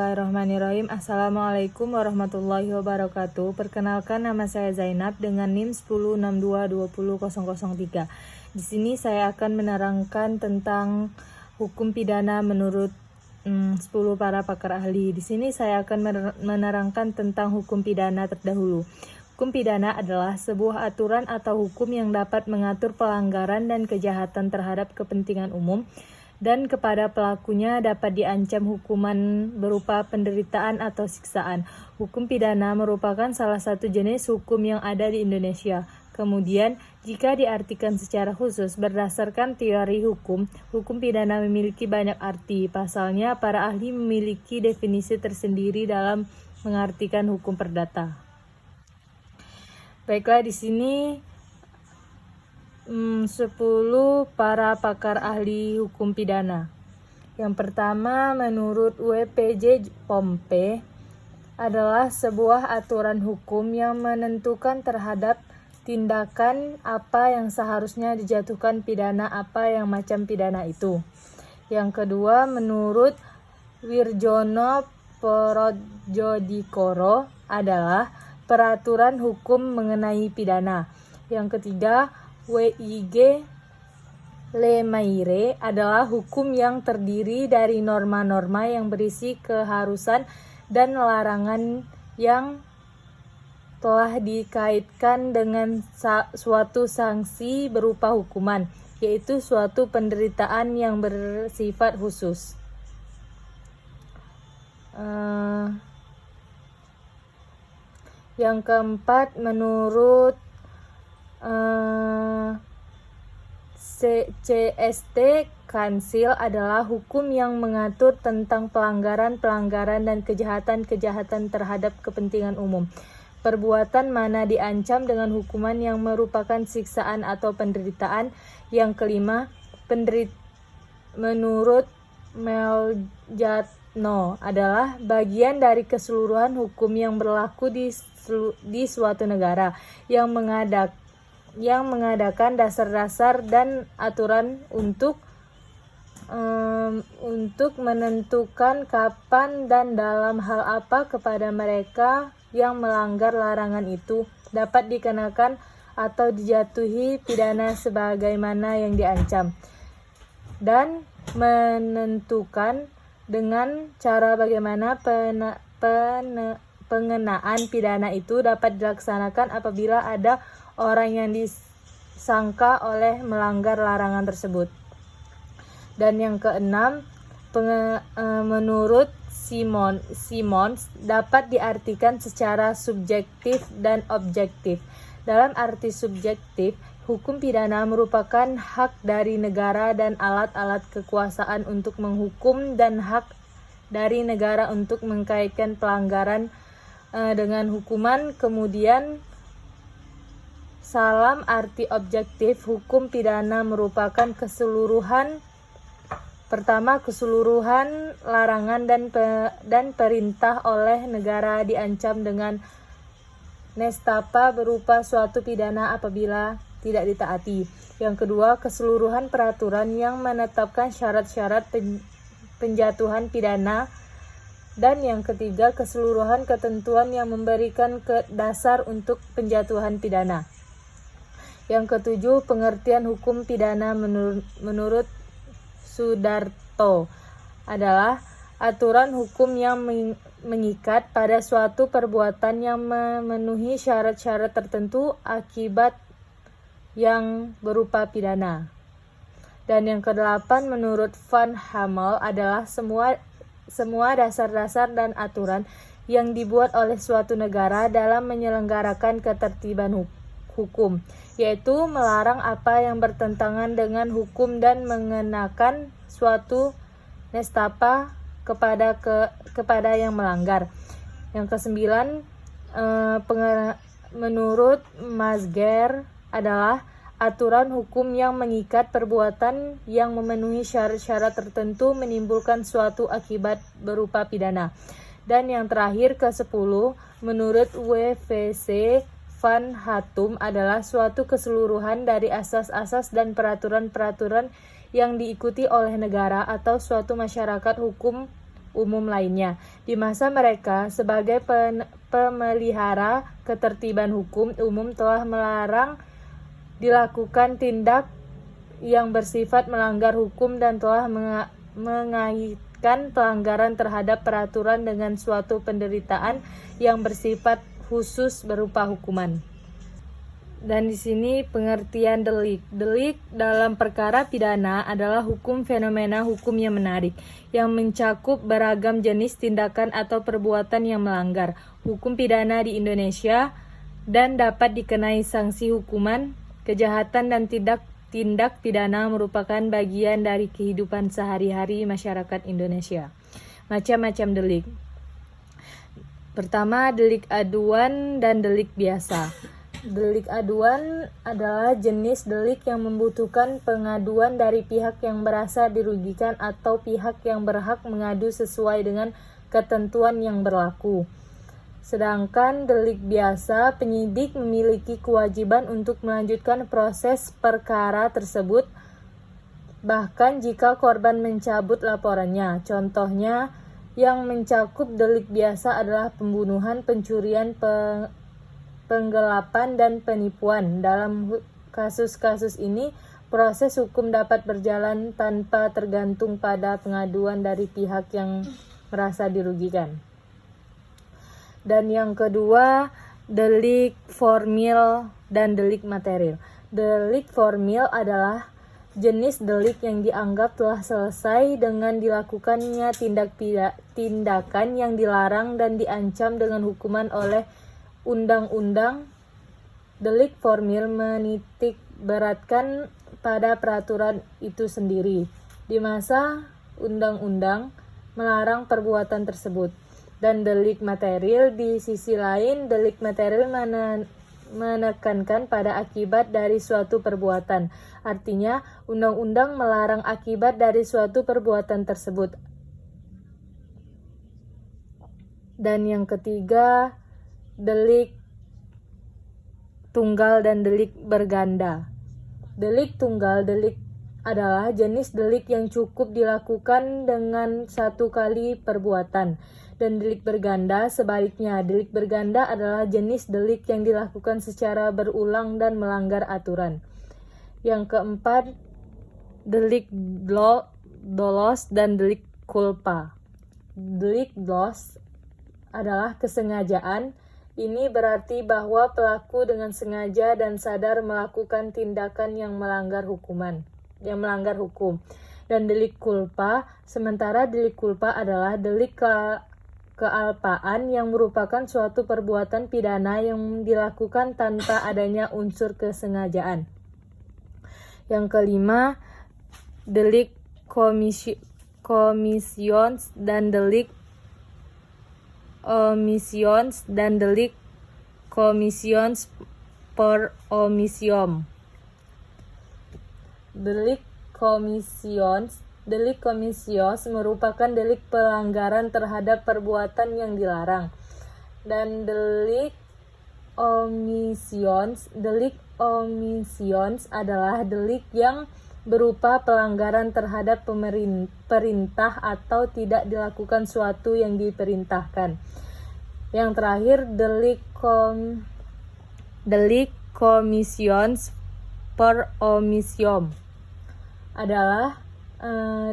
Bismillahirrahmanirrahim. Assalamualaikum warahmatullahi wabarakatuh. Perkenalkan, nama saya Zainab dengan NIM 1062200003. Di sini saya akan menerangkan tentang hukum pidana menurut 10 para pakar ahli. Di sini saya akan menerangkan tentang hukum pidana terdahulu. Hukum pidana adalah sebuah aturan atau hukum yang dapat mengatur pelanggaran dan kejahatan terhadap kepentingan umum, dan kepada pelakunya dapat diancam hukuman berupa penderitaan atau siksaan. Hukum pidana merupakan salah satu jenis hukum yang ada di Indonesia. Kemudian, jika diartikan secara khusus berdasarkan teori hukum, hukum pidana memiliki banyak arti. Pasalnya, para ahli memiliki definisi tersendiri dalam mengartikan hukum perdata. Baiklah, di sini 10 para pakar ahli hukum pidana. Yang pertama, menurut WPJ Pompe, adalah sebuah aturan hukum yang menentukan terhadap tindakan apa yang seharusnya dijatuhkan pidana, apa yang macam pidana itu. Yang kedua, menurut Wirjono Prodjodikoro, adalah peraturan hukum mengenai pidana. Yang ketiga, WIG Lemaire adalah hukum yang terdiri dari norma-norma yang berisi keharusan dan larangan yang telah dikaitkan dengan suatu sanksi berupa hukuman, yaitu suatu penderitaan yang bersifat khusus. Yang keempat, menurut CST Kansil, adalah hukum yang mengatur tentang pelanggaran-pelanggaran dan kejahatan-kejahatan terhadap kepentingan umum. Perbuatan mana diancam dengan hukuman yang merupakan siksaan atau penderitaan. Yang kelima, menurut Meljatno, adalah bagian dari keseluruhan hukum yang berlaku di suatu negara yang mengadakan dasar-dasar dan aturan untuk menentukan kapan dan dalam hal apa kepada mereka yang melanggar larangan itu dapat dikenakan atau dijatuhi pidana sebagaimana yang diancam, dan menentukan dengan cara bagaimana pengenaan pidana itu dapat dilaksanakan apabila ada orang yang disangka oleh melanggar larangan tersebut. Dan yang keenam, menurut Simons, dapat diartikan secara subjektif dan objektif. Dalam arti subjektif, hukum pidana merupakan hak dari negara dan alat-alat kekuasaan untuk menghukum, dan hak dari negara untuk mengkaitkan pelanggaran dengan hukuman. Kemudian, dalam arti objektif, hukum pidana merupakan keseluruhan larangan dan perintah oleh negara diancam dengan nestapa berupa suatu pidana apabila tidak ditaati. Yang kedua, keseluruhan peraturan yang menetapkan syarat-syarat penjatuhan pidana. Dan yang ketiga, keseluruhan ketentuan yang memberikan dasar untuk penjatuhan pidana. Yang ketujuh, pengertian hukum pidana menurut Sudarto adalah aturan hukum yang mengikat pada suatu perbuatan yang memenuhi syarat-syarat tertentu akibat yang berupa pidana. Dan yang kedelapan, menurut Van Hamel, adalah semua dasar-dasar dan aturan yang dibuat oleh suatu negara dalam menyelenggarakan ketertiban hukum, yaitu melarang apa yang bertentangan dengan hukum dan mengenakan suatu nestapa kepada yang melanggar. Yang kesembilan, menurut Mazger, adalah aturan hukum yang mengikat perbuatan yang memenuhi syarat-syarat tertentu menimbulkan suatu akibat berupa pidana. Dan yang terakhir, ke-10, menurut WVC Van Hatum, adalah suatu keseluruhan dari asas-asas dan peraturan-peraturan yang diikuti oleh negara atau suatu masyarakat hukum umum lainnya. Di masa mereka sebagai pemelihara ketertiban hukum umum telah melarang dilakukan tindak yang bersifat melanggar hukum dan telah mengaitkan pelanggaran terhadap peraturan dengan suatu penderitaan yang bersifat khusus berupa hukuman. Dan di sini pengertian delik. Delik dalam perkara pidana adalah hukum fenomena hukum yang menarik, yang mencakup beragam jenis tindakan atau perbuatan yang melanggar hukum pidana di Indonesia dan dapat dikenai sanksi hukuman, kejahatan dan tindak pidana merupakan bagian dari kehidupan sehari-hari masyarakat Indonesia. Macam-macam delik. Pertama, delik aduan dan delik biasa. Delik aduan adalah jenis delik yang membutuhkan pengaduan dari pihak yang merasa dirugikan atau pihak yang berhak mengadu sesuai dengan ketentuan yang berlaku. Sedangkan delik biasa, penyidik memiliki kewajiban untuk melanjutkan proses perkara tersebut, bahkan jika korban mencabut laporannya. Contohnya, yang mencakup delik biasa adalah pembunuhan, pencurian, penggelapan, dan penipuan. Dalam kasus-kasus ini, proses hukum dapat berjalan tanpa tergantung pada pengaduan dari pihak yang merasa dirugikan. Dan yang kedua, delik formil dan delik material. Delik formil adalah jenis delik yang dianggap telah selesai dengan dilakukannya tindakan yang dilarang dan diancam dengan hukuman oleh undang-undang. Delik formil menitik beratkan pada peraturan itu sendiri, di masa undang-undang melarang perbuatan tersebut. Dan delik material di sisi lain, delik material menekankan pada akibat dari suatu perbuatan. Artinya, undang-undang melarang akibat dari suatu perbuatan tersebut. Dan yang ketiga, delik tunggal dan delik berganda. Delik tunggal adalah jenis delik yang cukup dilakukan dengan satu kali perbuatan. Dan delik berganda sebaliknya. Delik berganda adalah jenis delik yang dilakukan secara berulang dan melanggar aturan. Yang keempat, delik dolos dan delik culpa. Delik dolos adalah kesengajaan. Ini berarti bahwa pelaku dengan sengaja dan sadar melakukan tindakan yang melanggar hukum. Dan delik culpa, sementara delik culpa adalah delik kealpaan yang merupakan suatu perbuatan pidana yang dilakukan tanpa adanya unsur kesengajaan. Yang kelima, delik commissions dan delik omissions dan delik commissions per omission. Delik commissions merupakan delik pelanggaran terhadap perbuatan yang dilarang. Dan delik omissions adalah delik yang berupa pelanggaran terhadap perintah atau tidak dilakukan suatu yang diperintahkan. Yang terakhir, delik commissions per omission adalah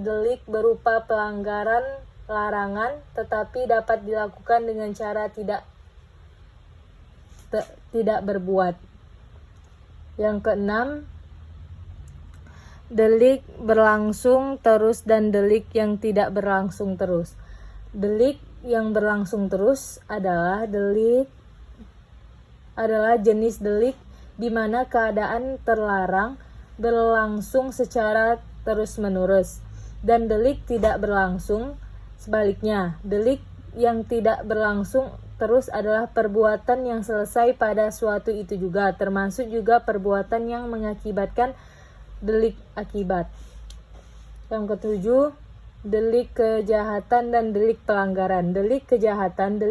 delik berupa pelanggaran larangan tetapi dapat dilakukan dengan cara tidak berbuat. Yang keenam, delik berlangsung terus dan delik yang tidak berlangsung terus. Delik yang berlangsung terus adalah jenis delik di mana keadaan terlarang berlangsung secara terus-menerus. Dan delik tidak berlangsung sebaliknya. Delik yang tidak berlangsung terus adalah perbuatan yang selesai pada suatu itu juga, termasuk juga perbuatan yang mengakibatkan delik akibat. Yang ketujuh, delik kejahatan dan delik pelanggaran. Delik kejahatan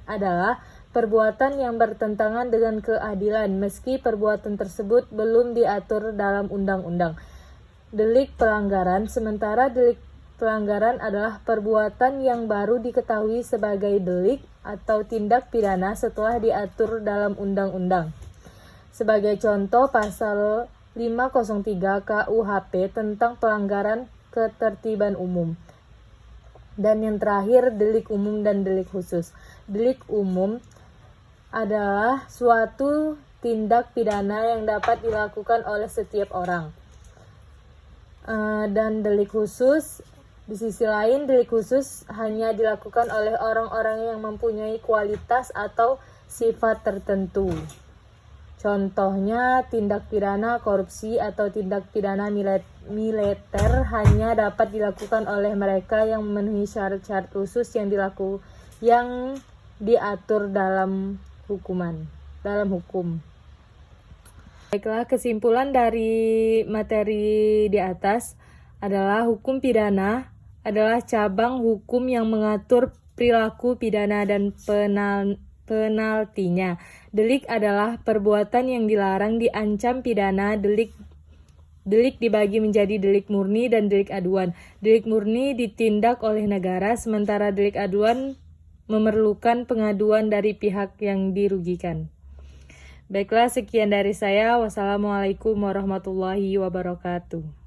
adalah perbuatan yang bertentangan dengan keadilan meski perbuatan tersebut belum diatur dalam undang-undang. Delik pelanggaran, sementara delik pelanggaran adalah perbuatan yang baru diketahui sebagai delik atau tindak pidana setelah diatur dalam undang-undang. Sebagai contoh, pasal 503 KUHP tentang pelanggaran ketertiban umum. Dan yang terakhir, delik umum dan delik khusus. Delik umum adalah suatu tindak pidana yang dapat dilakukan oleh setiap orang. Dan delik khusus, di sisi lain, delik khusus hanya dilakukan oleh orang-orang yang mempunyai kualitas atau sifat tertentu. Contohnya, tindak pidana korupsi atau tindak pidana militer hanya dapat dilakukan oleh mereka yang memenuhi syarat-syarat khusus yang diatur dalam hukum. Baiklah, kesimpulan dari materi di atas adalah hukum pidana adalah cabang hukum yang mengatur perilaku pidana dan penaltinya. Delik adalah perbuatan yang dilarang diancam pidana. Delik dibagi menjadi delik murni dan delik aduan. Delik murni ditindak oleh negara, sementara delik aduan memerlukan pengaduan dari pihak yang dirugikan. Baiklah, sekian dari saya. Wassalamualaikum warahmatullahi wabarakatuh.